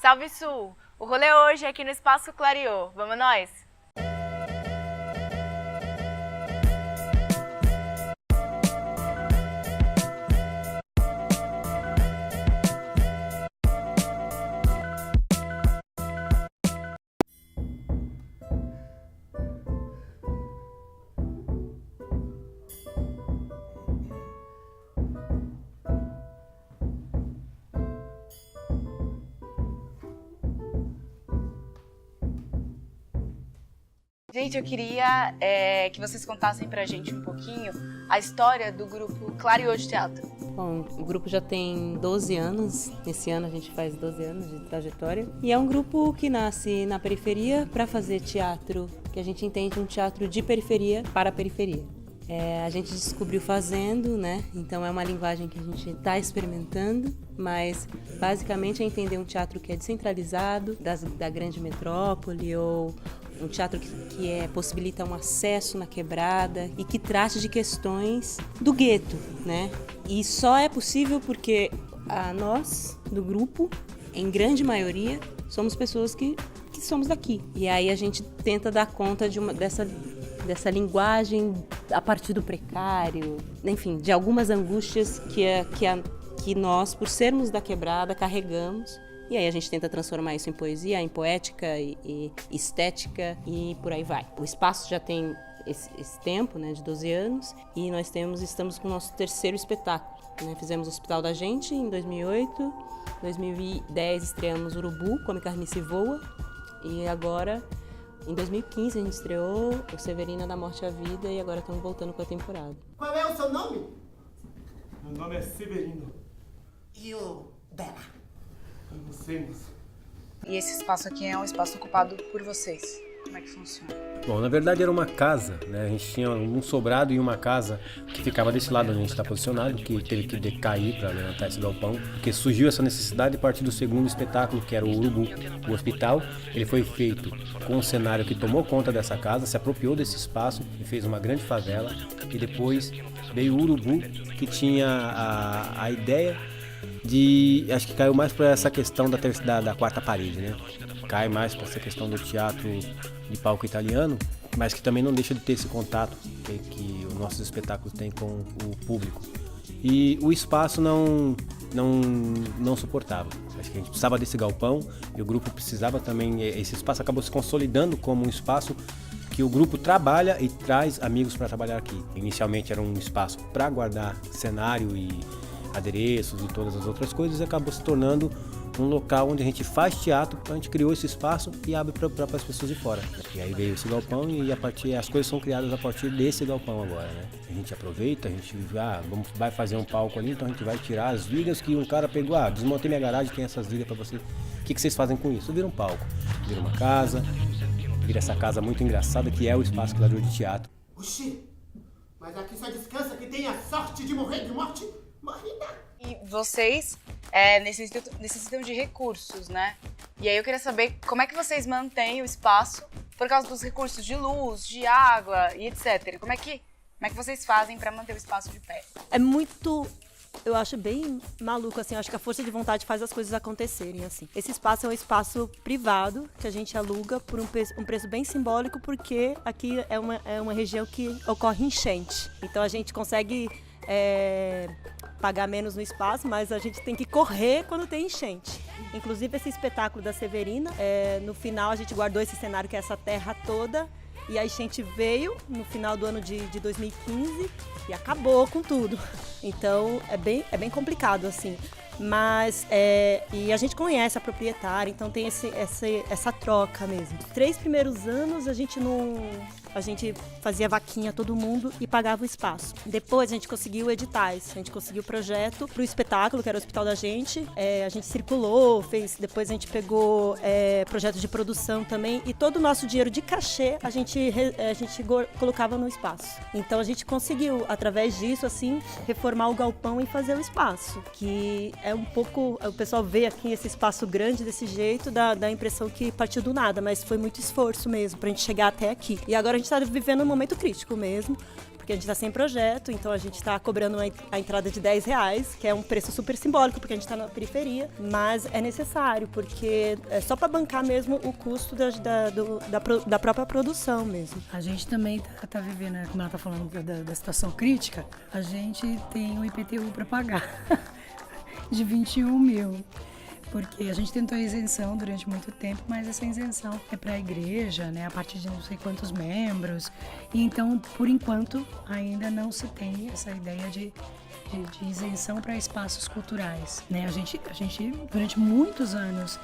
Salve Sul! O rolê hoje é aqui no Espaço Clariô. Vamos nós? Gente, eu queria que vocês contassem pra gente um pouquinho a história do grupo Clariô de Teatro. Bom, o grupo já tem 12 anos, esse ano a gente faz 12 anos de trajetória. E é um grupo que nasce na periferia para fazer teatro, que a gente entende um teatro de periferia para a periferia. A gente descobriu fazendo, né? Então é uma linguagem que a gente está experimentando, mas basicamente é entender um teatro que é descentralizado, da grande metrópole, ou um teatro que possibilita um acesso na quebrada e que trate de questões do gueto, né? E só é possível porque nós, do grupo, em grande maioria, somos pessoas que somos daqui. E aí a gente tenta dar conta dessa linguagem a partir do precário, enfim, de algumas angústias que nós, por sermos da quebrada, carregamos. E aí a gente tenta transformar isso em poesia, em poética e estética e por aí vai. O espaço já tem esse tempo, né, de 12 anos, e nós estamos com o nosso terceiro espetáculo. Né? Fizemos o Hospital da Gente em 2008, 2010 estreamos Urubu, Come Carniça e Voa, e agora, em 2015, a gente estreou o Severina da Morte à Vida e agora estamos voltando com a temporada. Qual é o seu nome? Meu nome é Severino. E o dela? Eu não sei, moça. E esse espaço aqui é um espaço ocupado por vocês. Como é que funciona? Bom, na verdade era uma casa, né? A gente tinha um sobrado e uma casa que ficava desse lado onde a gente está posicionado, que teve que decair para levantar esse galpão, porque surgiu essa necessidade a partir do segundo espetáculo, que era o Urubu, o hospital. Ele foi feito com um cenário que tomou conta dessa casa, se apropriou desse espaço e fez uma grande favela. E depois veio o Urubu, que tinha a ideia acho que caiu mais para essa questão da quarta parede, né? Cai mais para essa questão do teatro de palco italiano, mas que também não deixa de ter esse contato que os nossos espetáculos têm com o público. E o espaço não suportava. Acho que a gente precisava desse galpão e o grupo precisava também. Esse espaço acabou se consolidando como um espaço que o grupo trabalha e traz amigos para trabalhar aqui. Inicialmente era um espaço para guardar cenário e adereços e todas as outras coisas, e acabou se tornando um local onde a gente faz teatro. A gente criou esse espaço e abre para as pessoas de fora. E aí veio esse galpão e as coisas são criadas a partir desse galpão agora, né? A gente aproveita, a gente vai fazer um palco ali, então a gente vai tirar as vigas que um cara pegou, desmontei minha garagem, tem essas vigas para você. O que vocês fazem com isso? Vira um palco, vira uma casa, vira essa casa muito engraçada que é o Espaço Clariô de Teatro. Oxi, mas aqui só descansa quem tem a sorte de morrer de morte morrida. E vocês necessitam de recursos, né? E aí eu queria saber como é que vocês mantêm o espaço por causa dos recursos de luz, de água e etc. Como é que vocês fazem para manter o espaço de pé? É muito... Eu acho bem maluco, assim, eu acho que a força de vontade faz as coisas acontecerem, assim. Esse espaço é um espaço privado, que a gente aluga por um preço bem simbólico, porque aqui é uma região que ocorre enchente. Então a gente consegue pagar menos no espaço, mas a gente tem que correr quando tem enchente. Inclusive esse espetáculo da Severina, no final a gente guardou esse cenário que é essa terra toda, e a enchente veio no final do ano de 2015 e acabou com tudo. Então é bem complicado, assim. Mas e a gente conhece a proprietária, então tem essa troca mesmo. Os 3 primeiros anos a gente fazia vaquinha todo mundo e pagava o espaço. Depois a gente conseguiu editais, a gente conseguiu o projeto para o espetáculo, que era o Hospital da Gente. A gente circulou, depois a gente pegou projetos de produção também, e todo o nosso dinheiro de cachê a gente colocava no espaço. Então a gente conseguiu, através disso, assim, reformar o galpão e fazer o espaço, que é um pouco, o pessoal vê aqui esse espaço grande desse jeito, dá a impressão que partiu do nada, mas foi muito esforço mesmo pra gente chegar até aqui. E agora a gente está vivendo um momento crítico mesmo, porque a gente está sem projeto, então a gente está cobrando a entrada de R$10, que é um preço super simbólico, porque a gente está na periferia, mas é necessário, porque é só para bancar mesmo o custo da própria produção mesmo. A gente também tá vivendo, como ela está falando da situação crítica, a gente tem o IPTU para pagar de 21 mil. Porque a gente tentou isenção durante muito tempo, mas essa isenção é para a igreja, né, a partir de não sei quantos membros. E então, por enquanto, ainda não se tem essa ideia de isenção para espaços culturais. Né? A gente, durante muitos anos,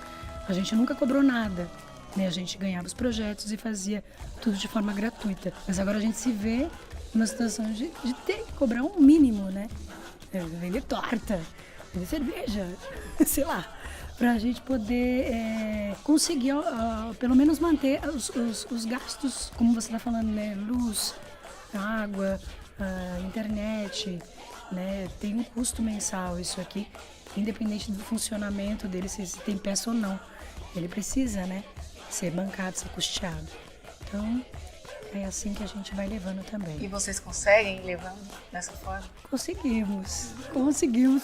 a gente nunca cobrou nada. Né? A gente ganhava os projetos e fazia tudo de forma gratuita. Mas agora a gente se vê numa situação de ter que cobrar um mínimo, né? Vender torta, vender cerveja, sei lá. Para a gente poder conseguir, pelo menos, manter os gastos, como você está falando, né? Luz, água, internet, né? Tem um custo mensal isso aqui, independente do funcionamento dele, se tem peça ou não. Ele precisa, né? Ser bancado, ser custeado. Então, é assim que a gente vai levando também. E vocês conseguem ir levando dessa forma? Conseguimos,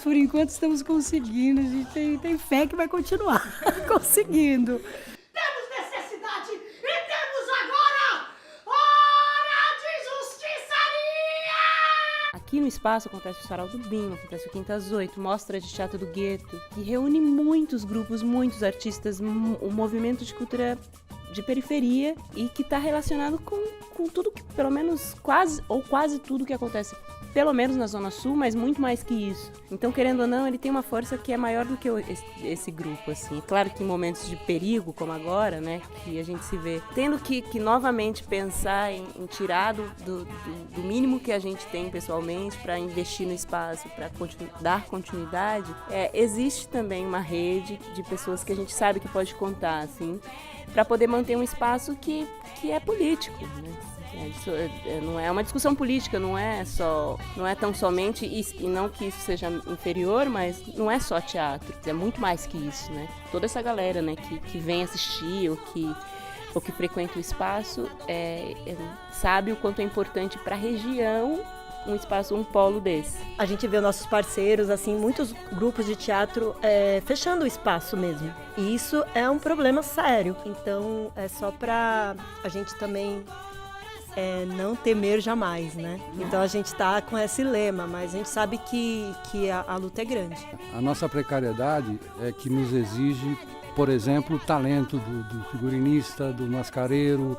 por enquanto estamos conseguindo, a gente tem fé que vai continuar conseguindo. Temos necessidade e temos agora hora de justiçaria! Aqui no espaço acontece o Sarau do Binho, acontece o Quintas 8, mostra de teatro do gueto, que reúne muitos grupos, muitos artistas, um movimento de cultura de periferia e que está relacionado com tudo que, pelo menos quase tudo que acontece, pelo menos na Zona Sul, mas muito mais que isso. Então, querendo ou não, ele tem uma força que é maior do que esse grupo, assim. Claro que em momentos de perigo, como agora, né, que a gente se vê tendo que novamente pensar em tirar do mínimo que a gente tem pessoalmente para investir no espaço, para dar continuidade, existe também uma rede de pessoas que a gente sabe que pode contar, assim, para poder manter um espaço que é político, né? Não é uma discussão política, não é tão somente, e não que isso seja inferior, mas não é só teatro, é muito mais que isso, né? Toda essa galera, né, que vem assistir ou que frequenta o espaço sabe o quanto é importante para a região um espaço, um polo desse. A gente vê nossos parceiros, assim, muitos grupos de teatro fechando o espaço mesmo. E isso é um problema sério. Então, é só para a gente também não temer jamais, né? Então, a gente está com esse lema, mas a gente sabe que a luta é grande. A nossa precariedade é que nos exige, por exemplo, o talento do figurinista, do mascareiro,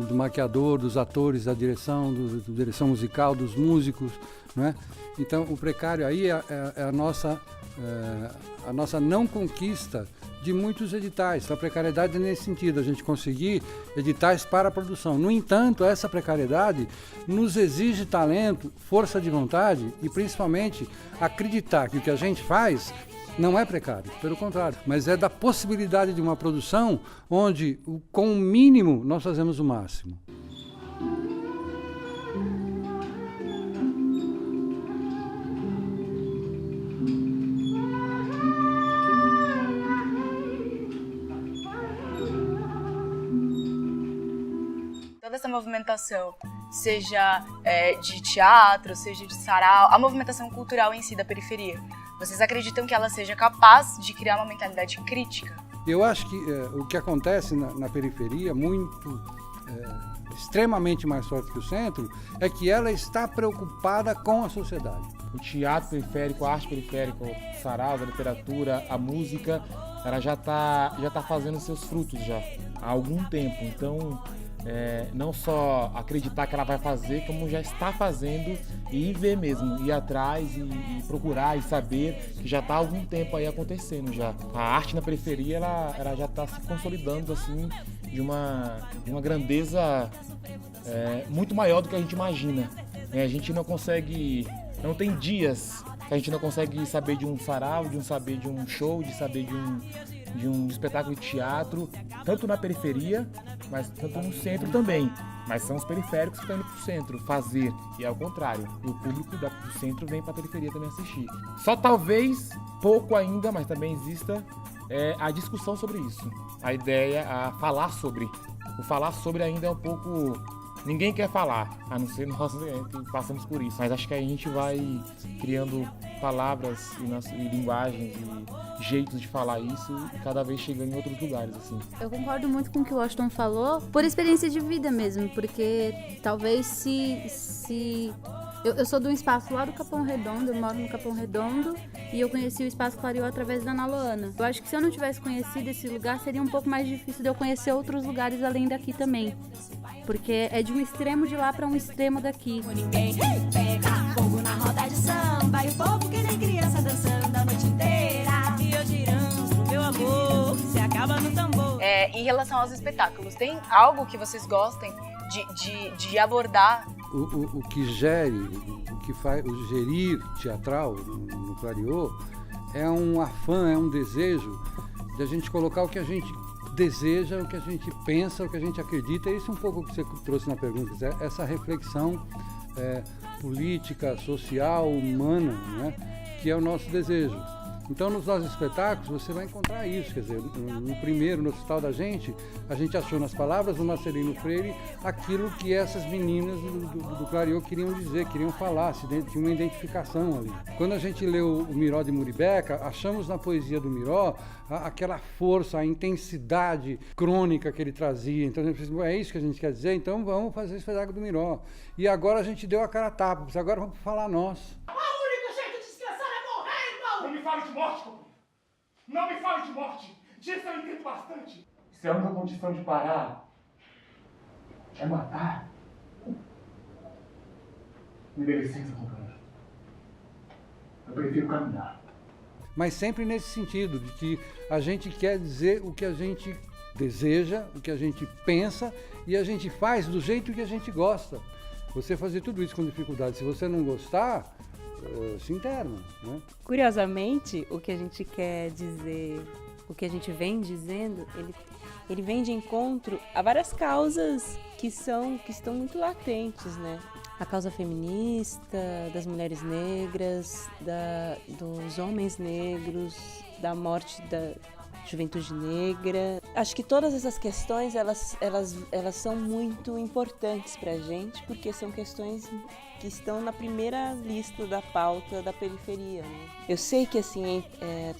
do maquiador, dos atores, da direção, da direção musical, dos músicos, né? Então, o precário aí é a nossa não conquista de muitos editais. A precariedade é nesse sentido, a gente conseguir editais para a produção. No entanto, essa precariedade nos exige talento, força de vontade e, principalmente, acreditar que o que a gente faz não é precário, pelo contrário, mas é da possibilidade de uma produção onde, com o mínimo, nós fazemos o máximo. Toda essa movimentação, seja de teatro, seja de sarau, a movimentação cultural em si da periferia, vocês acreditam que ela seja capaz de criar uma mentalidade crítica? Eu acho que o que acontece na periferia, extremamente mais forte que o centro, é que ela está preocupada com a sociedade. O teatro periférico, a arte periférica, o sarau, a literatura, a música, ela já tá fazendo seus frutos já há algum tempo. Então, não só acreditar que ela vai fazer, como já está fazendo e ver mesmo, ir atrás e procurar e saber que já está há algum tempo aí acontecendo já. A arte na periferia, ela já está se consolidando assim de uma grandeza muito maior do que a gente imagina. A gente não tem dias que a gente não consegue saber de um sarau, saber de um show, de saber de um espetáculo de teatro, tanto na periferia, mas tanto no centro também. Mas são os periféricos que estão indo para o centro fazer, e é o contrário. O público do centro vem para a periferia também assistir. Só talvez, pouco ainda, mas também exista a discussão sobre isso. A ideia, a falar sobre. O falar sobre ainda é um pouco ninguém quer falar, a não ser nós que passamos por isso. Mas acho que a gente vai criando palavras e linguagens e jeitos de falar isso e cada vez chegando em outros lugares, assim. Eu concordo muito com o que o Washington falou, por experiência de vida mesmo, porque talvez se eu sou de um espaço lá do Capão Redondo, eu moro no Capão Redondo, e eu conheci o Espaço Clariô através da Ana Loana. Eu acho que se eu não tivesse conhecido esse lugar, seria um pouco mais difícil de eu conhecer outros lugares além daqui também. Porque é de um extremo de lá para um extremo daqui. Ninguém pega fogo na roda de samba, e o povo que nem criança dançando a noite inteira. E eu girando, meu amor, se acaba no tambor. Em relação aos espetáculos, tem algo que vocês gostem de abordar? O que gere, o que faz o gerir teatral no Clariô é um afã, é um desejo de a gente colocar o que a gente deseja, o que a gente pensa, o que a gente acredita. É isso um pouco que você trouxe na pergunta, essa reflexão política, social, humana, né, que é o nosso desejo. Então, nos nossos espetáculos, você vai encontrar isso. Quer dizer, no primeiro, no Hospital da Gente, a gente achou nas palavras do Marcelino Freire aquilo que essas meninas do Clariô queriam dizer, queriam falar, tinha uma identificação ali. Quando a gente leu o Miró de Muribeca, achamos na poesia do Miró aquela força, a intensidade crônica que ele trazia. Então, a gente pensou, é isso que a gente quer dizer? Então, vamos fazer o espetáculo do Miró. E agora a gente deu a cara a tapa, agora vamos falar nós. Não me fale de morte, Copom. Não me fale de morte. Disso eu entendo bastante. Se a única condição de parar é matar, me dê licença, companheiro. Eu prefiro caminhar. Mas sempre nesse sentido, de que a gente quer dizer o que a gente deseja, o que a gente pensa, e a gente faz do jeito que a gente gosta. Você fazer tudo isso com dificuldade, se você não gostar, se interna, né? Curiosamente, o que a gente quer dizer, o que a gente vem dizendo, ele vem de encontro a várias causas que estão muito latentes, né? A causa feminista, das mulheres negras, dos homens negros, da morte da juventude negra. Acho que todas essas questões, elas são muito importantes pra gente, porque são questões que estão na primeira lista da pauta da periferia, né? Eu sei que assim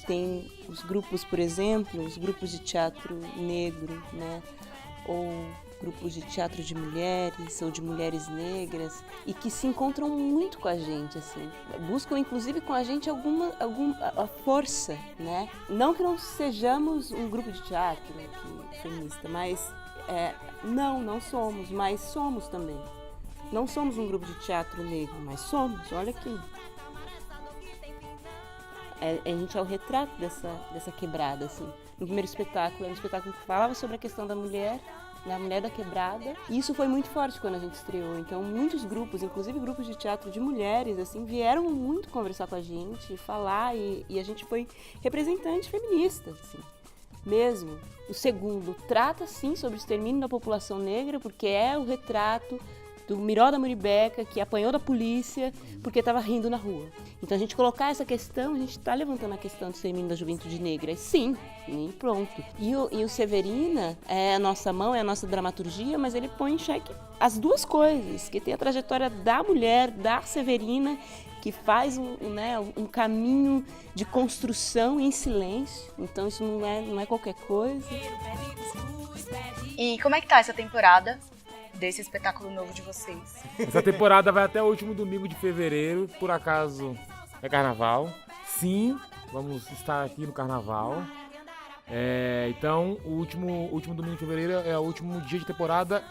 tem os grupos, por exemplo, os grupos de teatro negro, né? Ou grupos de teatro de mulheres ou de mulheres negras, e que se encontram muito com a gente, assim, buscam inclusive com a gente alguma força, né? Não que não sejamos um grupo de teatro feminista, mas não somos, mas somos também. Não somos um grupo de teatro negro, mas somos, olha aqui. A gente é o retrato dessa quebrada, assim. No primeiro espetáculo, era um espetáculo que falava sobre a questão da mulher da quebrada. E isso foi muito forte quando a gente estreou. Então, muitos grupos, inclusive grupos de teatro de mulheres, assim, vieram muito conversar com a gente, falar, e a gente foi representante feminista, assim, mesmo. O segundo trata, sim, sobre o extermínio da população negra, porque é o retrato do Miró da Muribeca, que apanhou da polícia porque estava rindo na rua. Então, a gente colocar essa questão, a gente está levantando a questão do extermínio da juventude negra. E sim, e pronto. E o Severina é a nossa mão, é a nossa dramaturgia, mas ele põe em xeque as duas coisas, que tem a trajetória da mulher, da Severina, que faz um caminho de construção em silêncio. Então, isso não é qualquer coisa. E como é que tá essa temporada desse espetáculo novo de vocês? Essa temporada vai até o último domingo de fevereiro, por acaso é carnaval. Sim, vamos estar aqui no carnaval. Então, o último domingo de fevereiro é o último dia de temporada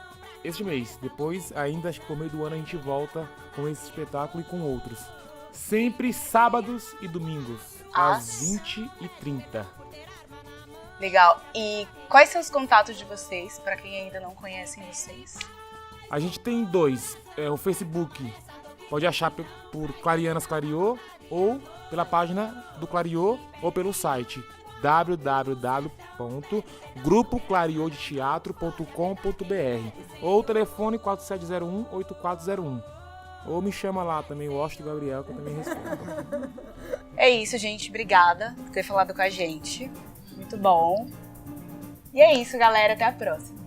este mês. Depois, ainda acho que por meio do ano, a gente volta com esse espetáculo e com outros. Sempre sábados e domingos, às 20h30. Legal. E quais são os contatos de vocês, para quem ainda não conhecem vocês? A gente tem dois. O Facebook, pode achar por Clarianas Clariô, ou pela página do Clariô, ou pelo site www.grupoclariodeteatro.com.br, ou telefone 4701-8401. Ou me chama lá também, o Washington Gabriel, que eu também respondo. É isso, gente. Obrigada por ter falado com a gente. Muito bom. E é isso, galera. Até a próxima.